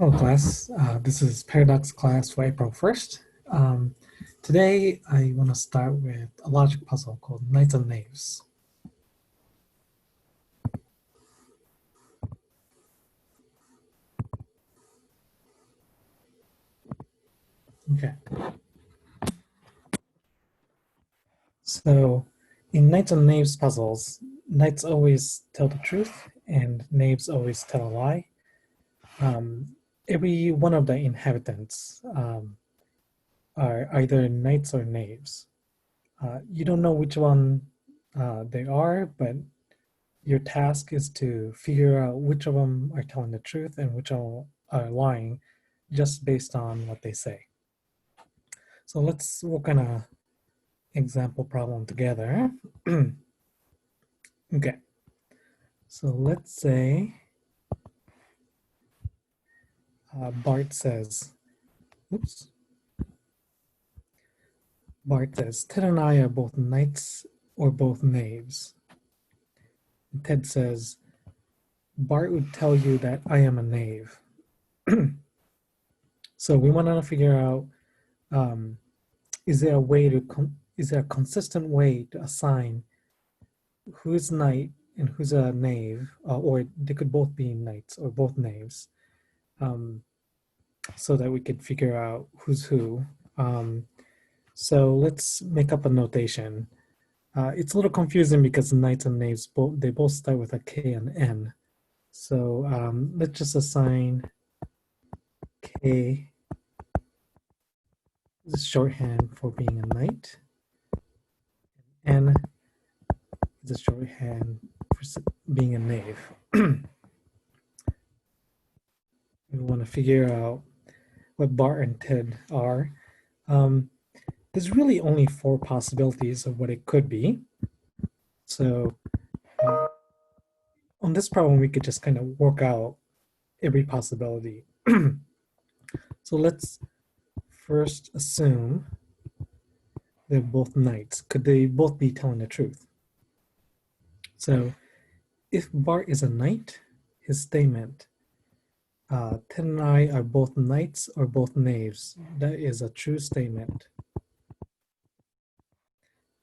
Hello, class. This is Paradox class for April 1st. Today, I want to start with a logic puzzle called Knights and Knaves. Okay. So, in Knights and Knaves puzzles, knights always tell the truth and knaves always tell a lie. Every one of the inhabitants are either knights or knaves. You don't know which one they are, but your task is to figure out which of them are telling the truth and which are lying just based on what they say. So let's work on a example problem together. Okay, so let's say Bart says, oops, Bart says, Ted and I are both knights or both knaves. And Ted says, Bart would tell you that I am a knave. So we want to figure out, is there a consistent way to assign who's knight and who's a knave, or they could both be knights or both knaves, so that we could figure out who's who. So let's make up a notation. It's a little confusing because knights and knaves they both start with a K and N. So let's just assign K as shorthand for being a knight, N is a shorthand for being a knave. We want to figure out what Bart and Ted are. There's really only 4 possibilities of what it could be. So on this problem, we could just kind of work out every possibility. So let's first assume they're both knights. Could they both be telling the truth? So if Bart is a knight, his statement, Ted and I are both knights or both knaves, that is a true statement.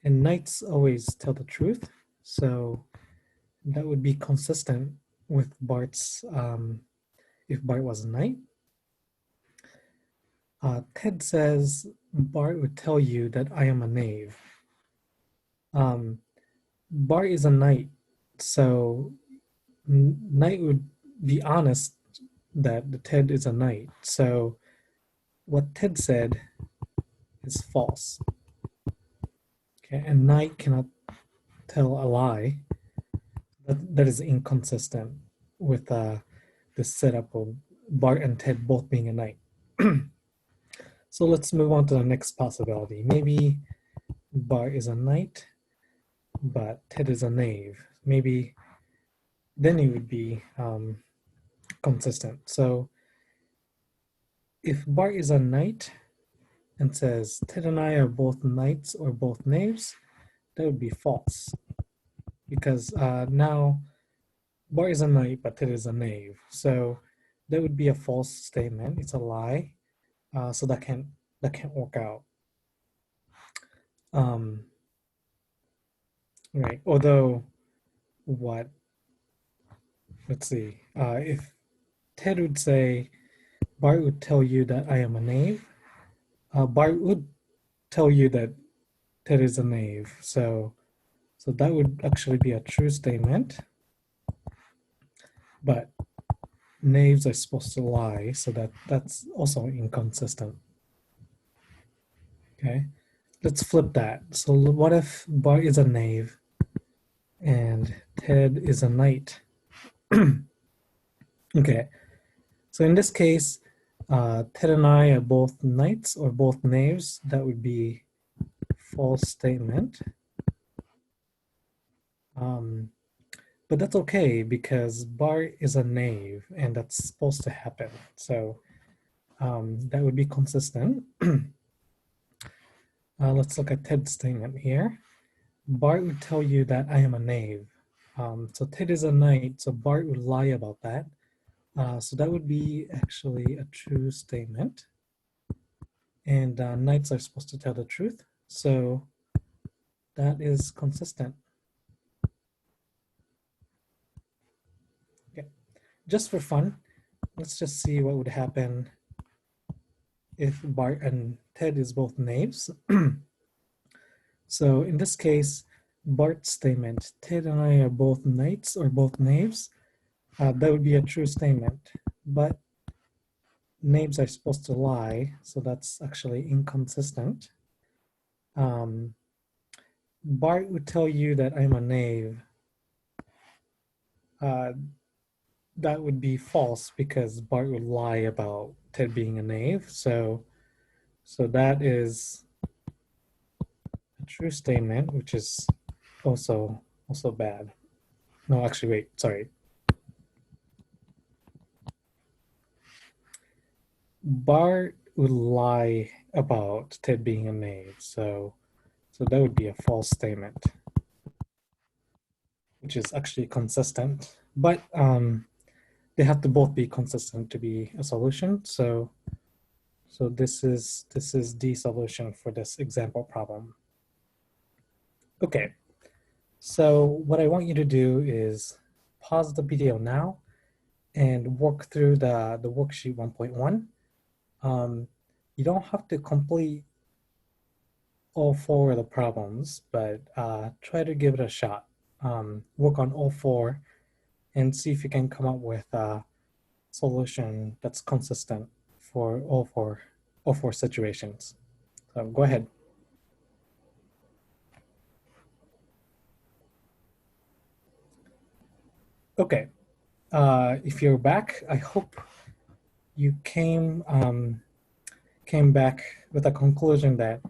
And knights always tell the truth, so that would be consistent with Bart's, if Bart was a knight. Ted says Bart would tell you that I am a knave. Bart is a knight, so knight would be honest that Ted is a knight. So what Ted said is false. Okay, and knight cannot tell a lie. That is inconsistent with the setup of Bart and Ted both being a knight. So let's move on to the next possibility. Maybe Bart is a knight, but Ted is a knave. Maybe then it would be consistent. So if Bart is a knight and says Ted and I are both knights or both knaves, that would be false. Because now Bart is a knight, but Ted is a knave. So that would be a false statement. It's a lie. So that can't work out. Right. Although, let's see. If Ted would say, Bart would tell you that I am a knave, Bart would tell you that Ted is a knave. So that would actually be a true statement. But knaves are supposed to lie, so that's also inconsistent. Okay, let's flip that. So what if Bart is a knave and Ted is a knight? Okay, so in this case, Ted and I are both knights or both knaves. That would be false statement. But that's okay because Bart is a knave and that's supposed to happen. So that would be consistent. Let's look at Ted's statement here. Bart would tell you that I am a knave. So Ted is a knight, so Bart would lie about that. So that would be actually a true statement. And knights are supposed to tell the truth. So that is consistent. Okay. Just for fun, let's just see what would happen if Bart and Ted is both knaves. So in this case, Bart's statement, Ted and I are both knights or both knaves, that would be a true statement. But knaves are supposed to lie, so that's actually inconsistent. Um, Bart would tell you that I'm a knave. Uh, that would be false because Bart would lie about Ted being a knave. So that is a true statement, which is also bad. No, actually, wait, sorry. Bart would lie about Ted being a knave, so that would be a false statement, which is actually consistent. But they have to both be consistent to be a solution. So this is the solution for this example problem. Okay, so what I want you to do is pause the video now and work through the worksheet 1.1. You don't have to complete all four of the problems, but try to give it a shot. Work on all four and see if you can come up with a solution that's consistent for all four situations. So go ahead. Okay. If you're back, I hope you came back with a conclusion that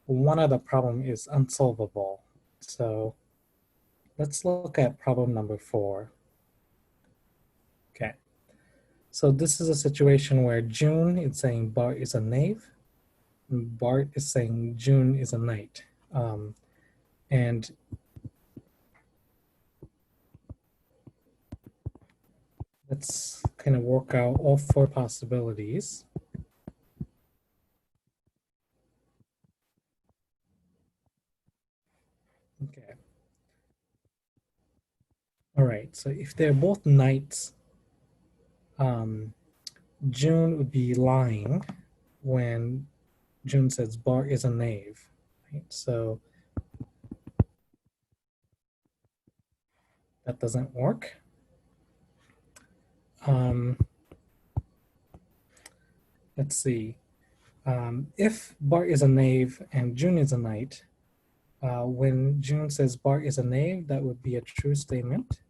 one of the problem is unsolvable. So let's look at problem number 4. Okay. So this is a situation where June is saying Bart is a knave, and Bart is saying June is a knight. And let's kind of work out all four possibilities. Okay. All right. So if they're both knights, um, June would be lying when June says Bart is a knave. Right? So that doesn't work. Um, let's see. If Bart is a knave and June is a knight, when June says Bart is a knave, that would be a true statement.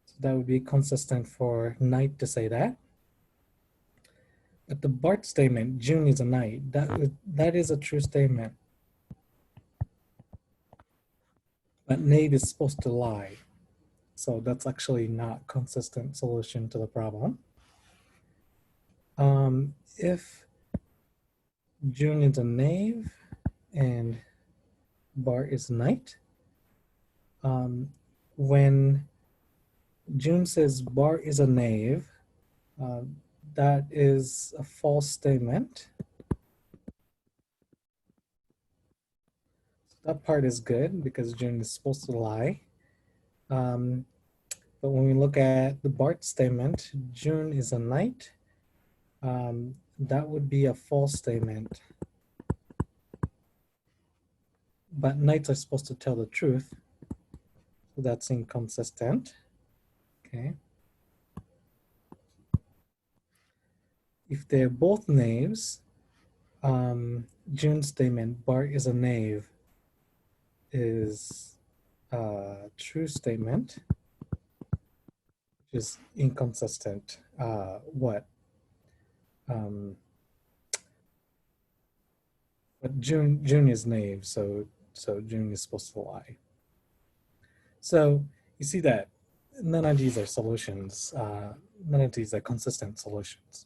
So that would be consistent for knight to say that. But the Bart statement, June is a knight, that is a true statement. But knave is supposed to lie. So that's actually not consistent solution to the problem. If June is a knave and Bart is knight, when June says Bart is a knave, uh, that is a false statement. That part is good because June is supposed to lie. But when we look at the Bart statement, June is a knight, that would be a false statement. But knights are supposed to tell the truth, so that's inconsistent. Okay. If they're both knaves, June's statement, Bart is a knave, is a true statement, which is inconsistent. Um, but June is knave, so June is supposed to lie. So you see that none of these are solutions. None of these are consistent solutions.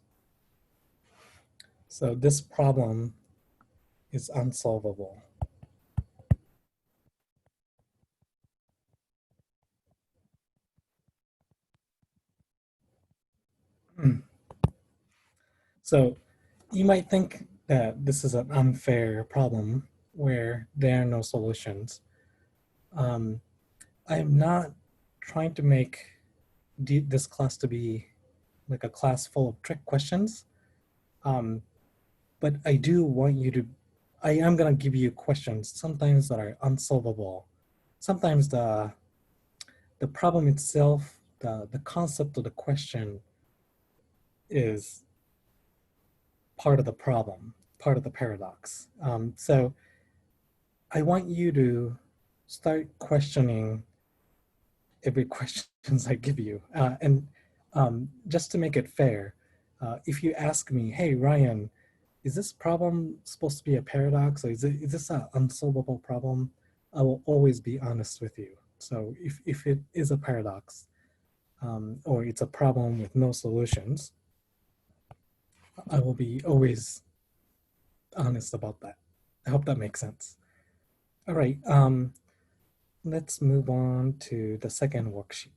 So this problem is unsolvable. Hmm. So you might think that this is an unfair problem where there are no solutions. Um, I am not trying to make this class to be like a class full of trick questions. Um, but I do want you to, I am going to give you questions sometimes that are unsolvable. Sometimes the problem itself, the concept of the question is part of the problem, part of the paradox. So I want you to start questioning every questions I give you. And just to make it fair, if you ask me, hey, Ryan, is this problem supposed to be a paradox or is this an unsolvable problem? I will always be honest with you. So if it is a paradox or it's a problem with no solutions, I will be always honest about that. I hope that makes sense. All right, let's move on to the second worksheet.